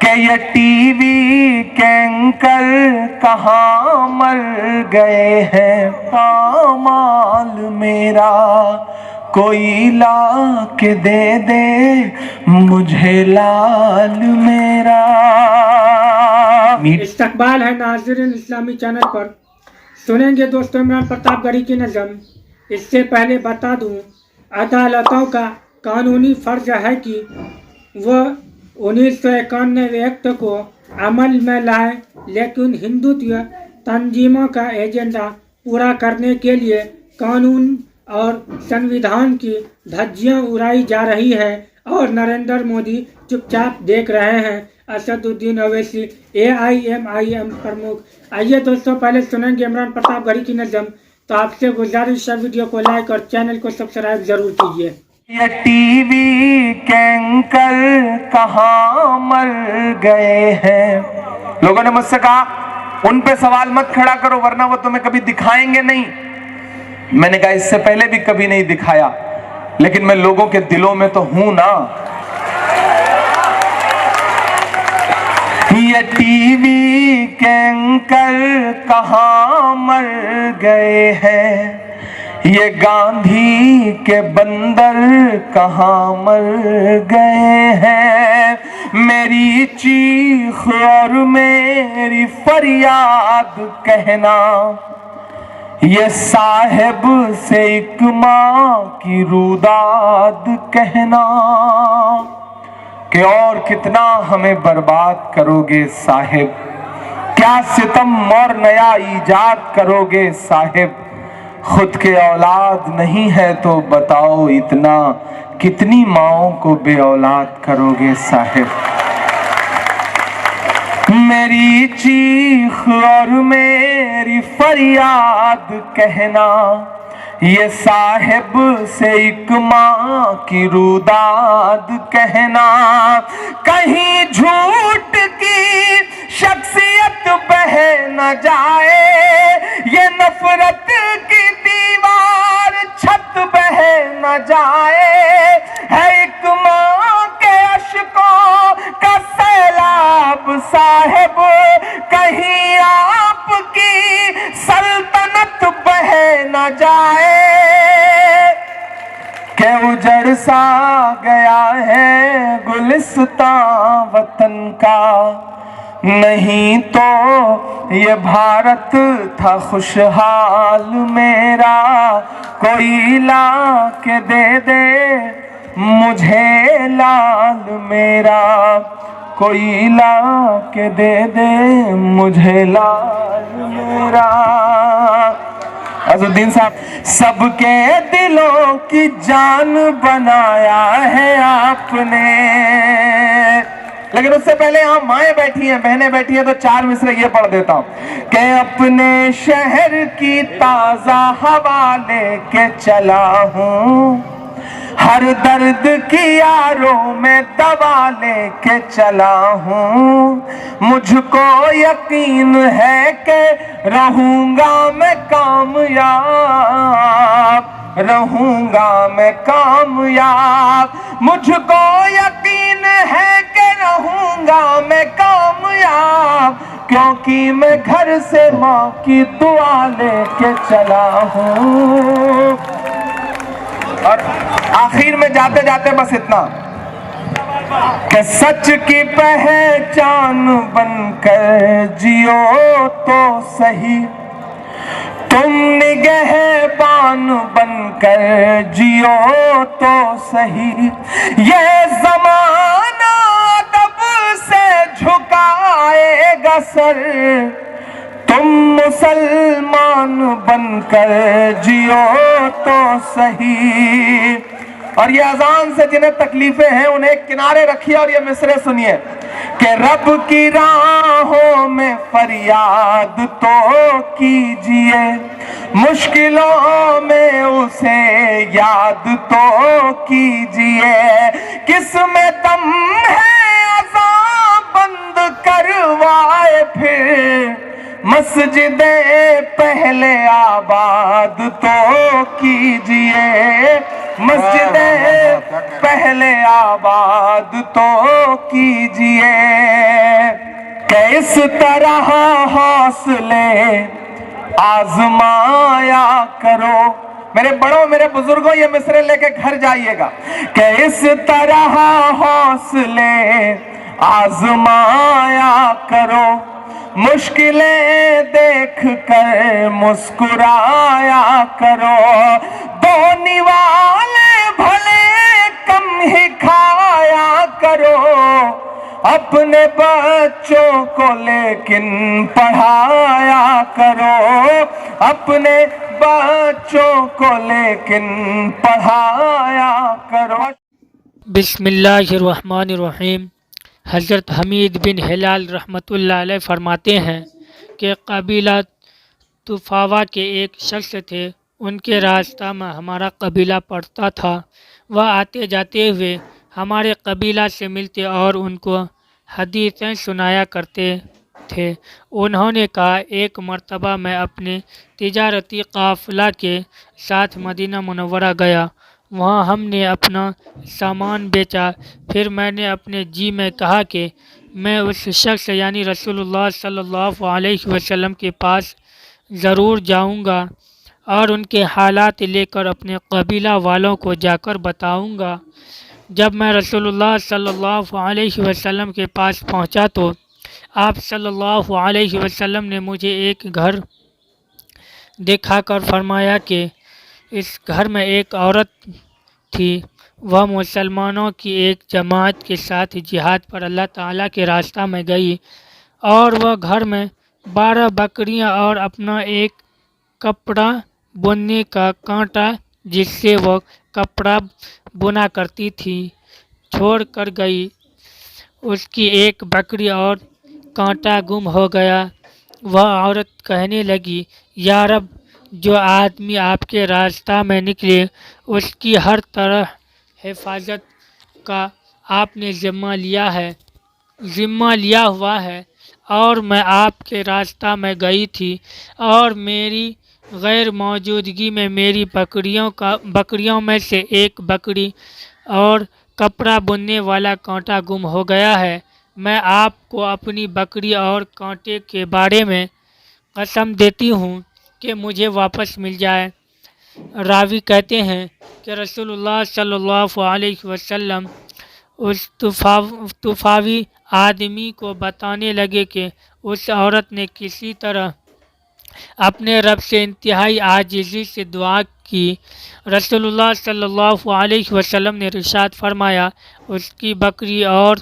کہ یہ T V کے اینکر کہاں مر گئے ہیں، پامال میرا کوئی لا کے دے دے مجھے لال میرا۔ استقبال ہے ناظرین اسلامی چینل پر، سنیں گے دوستو عمران پرتاپ گڑھی کی نظم۔ اس سے پہلے بتا دوں عدالتوں کا قانونی فرض ہے کہ وہ 1991 ایکٹ کو عمل میں لائے، لیکن ہندوتو تنظیموں کا ایجنڈا پورا کرنے کے لیے قانون اور سنویدھان کی دھجیاں اڑائی جا رہی ہے اور نریندر مودی چپ چاپ دیکھ رہے ہیں۔ اسد الدین اویسی AIMIM پرمکھ۔ آئیے دوستو پہلے سنیں گے عمران پرتاپ گڑھی کی نظم، تو آپ سے گزارش ہے ویڈیو کو لائک اور چینل کو سبسکرائب ضرور کیجیے۔ یہ ٹی وی کے اینکر کہاں مر گئے ہیں۔ لوگوں نے مجھ سے کہا ان پہ سوال مت کھڑا کرو ورنہ وہ تمہیں کبھی دکھائیں گے نہیں۔ میں نے کہا اس سے پہلے بھی کبھی نہیں دکھایا، لیکن میں لوگوں کے دلوں میں تو ہوں نا۔ یہ ٹی وی کے اینکر کہاں مر گئے ہیں، یہ گاندھی کے بندر کہاں مر گئے ہیں۔ میری چیخ اور میری فریاد کہنا، یہ صاحب سے ایک ماں کی روداد کہنا، کہ اور کتنا ہمیں برباد کرو گے صاحب، کیا ستم اور نیا ایجاد کرو گے صاحب، خود کے اولاد نہیں ہے تو بتاؤ اتنا کتنی ماؤں کو بے اولاد کرو گے صاحب۔ میری چیخ اور میری فریاد کہنا، یہ صاحب سے ایک ماں کی روداد کہنا، کہیں جھوٹ کی شخصیت بہ نہ جائے، یہ نفرت کی دیوار چھت بہ نہ جائے، ہے ایک ماں کے اشکوں کا سیلاب صاحب، کہیں آپ کی سلطنت بہ نہ جائے، کہ اجڑ سا گیا ہے گلستان وطن کا، نہیں تو یہ بھارت تھا خوشحال میرا، کوئی لا کے دے دے مجھے لال میرا، کوئی لا کے دے دے مجھے لال میرا۔ اسد الدین صاحب، سب کے دلوں کی جان بنایا ہے آپ نے، لیکن اس سے پہلے یہاں مائیں بیٹھی ہیں، بہنیں بیٹھی ہیں، تو 4 مصرے یہ پڑھ دیتا ہوں کہ اپنے شہر کی تازہ ہوا لے کے چلا ہوں، ہر درد کی یاروں میں دوا لے کے چلا ہوں، مجھ کو یقین ہے کہ رہوں گا میں کامیاب، رہوں گا میں کامیاب، مجھ کو یقین ہے کہ رہوں گا میں کامیاب، کیونکہ میں گھر سے ماں کی دعا لے کے چلا ہوں۔ اور آخر میں جاتے جاتے بس اتنا کہ سچ کی پہچان بن کر جیو تو صحیح، تم نگہبان بن کر جیو تو صحیح، یہ زمانہ ادب سے جھکائے گا سر، تم مسلمان بن کر جیو تو صحیح۔ اور یہ اذان سے جنہیں تکلیفیں ہیں انہیں کنارے رکھیے اور یہ مصرے سنیے کہ رب کی راہوں میں فریاد تو کیجئے، مشکلوں میں اسے یاد تو کیجئے، کس میں دم ہے اذان بند کروائے پھر، مسجدیں پہلے آباد تو کیجئے، مسجدیں پہلے آباد تو کیجئے۔ کہ اس طرح حوصلے آزمایا کرو. میرے بڑوں میرے بزرگوں یہ مصرے لے کے گھر جائیے گا کہ اس طرح حوصلے آزمایا کرو, مشکلیں دیکھ کر مسکرایا کرو, دو نوالے بھلے کم ہی کھایا کرو, اپنے بچوں کو لیکن پڑھایا کرو, اپنے بچوں کو لیکن پڑھایا کرو. بسم اللہ الرحمن الرحیم. حضرت حمید بن ہلال رحمۃ اللہ علیہ فرماتے ہیں کہ قبیلہ طفاوہ کے ایک شخص تھے. ان کے راستہ میں ہمارا قبیلہ پڑتا تھا. وہ آتے جاتے ہوئے ہمارے قبیلہ سے ملتے اور ان کو حدیثیں سنایا کرتے تھے. انہوں نے کہا, ایک مرتبہ میں اپنے تجارتی قافلہ کے ساتھ مدینہ منورہ گیا. وہاں ہم نے اپنا سامان بیچا. پھر میں نے اپنے جی میں کہا کہ میں اس شخص یعنی رسول اللہ صلی اللہ علیہ وسلم کے پاس ضرور جاؤں گا اور ان کے حالات لے کر اپنے قبیلہ والوں کو جا کر بتاؤں گا. جب میں رسول اللہ صلی اللہ علیہ وسلم کے پاس پہنچا تو آپ صلی اللہ علیہ وسلم نے مجھے ایک گھر دکھا کر فرمایا کہ اس گھر میں ایک عورت تھی. وہ مسلمانوں کی ایک جماعت کے ساتھ جہاد پر اللہ تعالیٰ کے راستہ میں گئی اور وہ گھر میں 12 بکریاں اور اپنا ایک کپڑا بننے کا کانٹا جس سے وہ کپڑا بنا کرتی تھی چھوڑ کر گئی. اس کی ایک بکری اور کانٹا گم ہو گیا. وہ عورت کہنے لگی, یا رب, جو آدمی آپ کے راستہ میں نکلے اس کی ہر طرح حفاظت کا آپ نے ذمہ لیا ہوا ہے, اور میں آپ کے راستہ میں گئی تھی اور میری غیر موجودگی میں میری بکریوں میں سے ایک بکری اور کپڑا بننے والا کانٹا گم ہو گیا ہے. میں آپ کو اپنی بکری اور کانٹے کے بارے میں قسم دیتی ہوں کہ مجھے واپس مل جائے. راوی کہتے ہیں کہ رسول اللہ صلی اللہ علیہ وسلم اس طفاوی آدمی کو بتانے لگے کہ اس عورت نے کسی طرح اپنے رب سے انتہائی عاجزی سے دعا کی. رسول اللہ صلی اللہ علیہ وسلم نے ارشاد فرمایا, اس کی بکری اور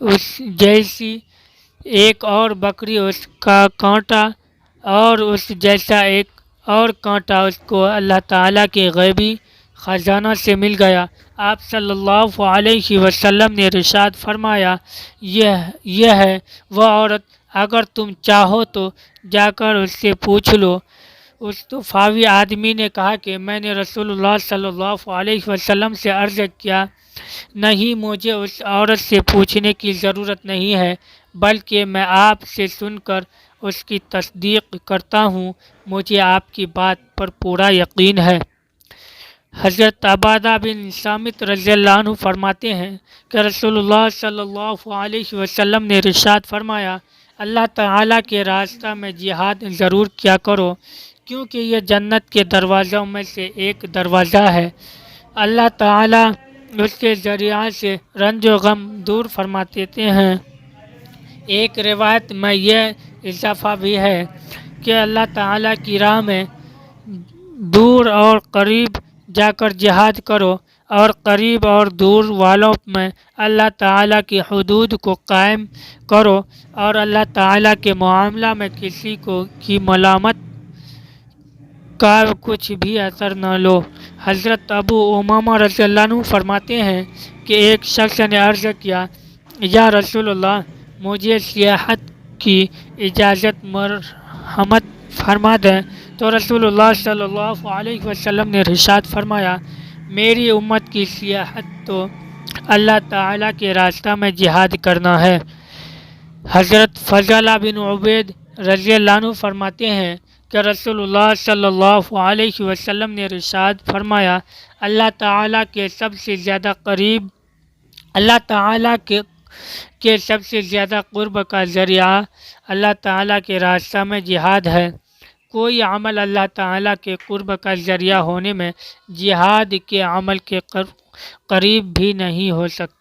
اس جیسی ایک اور بکری, اس کا کانٹا اور اس جیسا ایک اور کانٹا اس کو اللہ تعالیٰ کے غیبی خزانہ سے مل گیا. آپ صلی اللہ علیہ وسلم نے ارشاد فرمایا, یہ ہے وہ عورت, اگر تم چاہو تو جا کر اس سے پوچھ لو. اس طفاوی آدمی نے کہا کہ میں نے رسول اللہ صلی اللہ علیہ وسلم سے عرض کیا, نہیں, مجھے اس عورت سے پوچھنے کی ضرورت نہیں ہے, بلکہ میں آپ سے سن کر اس کی تصدیق کرتا ہوں. مجھے آپ کی بات پر پورا یقین ہے. حضرت عبادہ بن صامت رضی اللہ عنہ فرماتے ہیں کہ رسول اللہ صلی اللہ علیہ وسلم نے ارشاد فرمایا, اللہ تعالیٰ کے راستہ میں جہاد ضرور کیا کرو, کیونکہ یہ جنت کے دروازوں میں سے ایک دروازہ ہے. اللہ تعالیٰ اس کے ذریعہ سے رنج و غم دور فرما دیتے ہیں. ایک روایت میں یہ اضافہ بھی ہے کہ اللہ تعالیٰ کی راہ میں دور اور قریب جا کر جہاد کرو, اور قریب اور دور والوں میں اللہ تعالیٰ کی حدود کو قائم کرو, اور اللہ تعالیٰ کے معاملہ میں کسی کی ملامت کا کچھ بھی اثر نہ لو. حضرت ابو امامہ رضی اللہ عنہ فرماتے ہیں کہ ایک شخص نے عرض کیا, یا رسول اللہ, مجھے سیاحت کی اجازت مرحمت فرما دیں. تو رسول اللہ صلی اللہ علیہ وسلم نے ارشاد فرمایا, میری امت کی سیاحت تو اللہ تعالیٰ کے راستہ میں جہاد کرنا ہے. حضرت فضالہ بن عبید رضی اللہ عنہ فرماتے ہیں کہ رسول اللہ صلی اللہ علیہ وسلم نے ارشاد فرمایا, اللہ تعالیٰ کے سب سے زیادہ قریب اللہ تعالیٰ کے کہ سب سے زیادہ قرب کا ذریعہ اللہ تعالیٰ کے راستہ میں جہاد ہے۔ کوئی عمل اللہ تعالیٰ کے قرب کا ذریعہ ہونے میں جہاد کے عمل کے قریب بھی نہیں ہو سکتا۔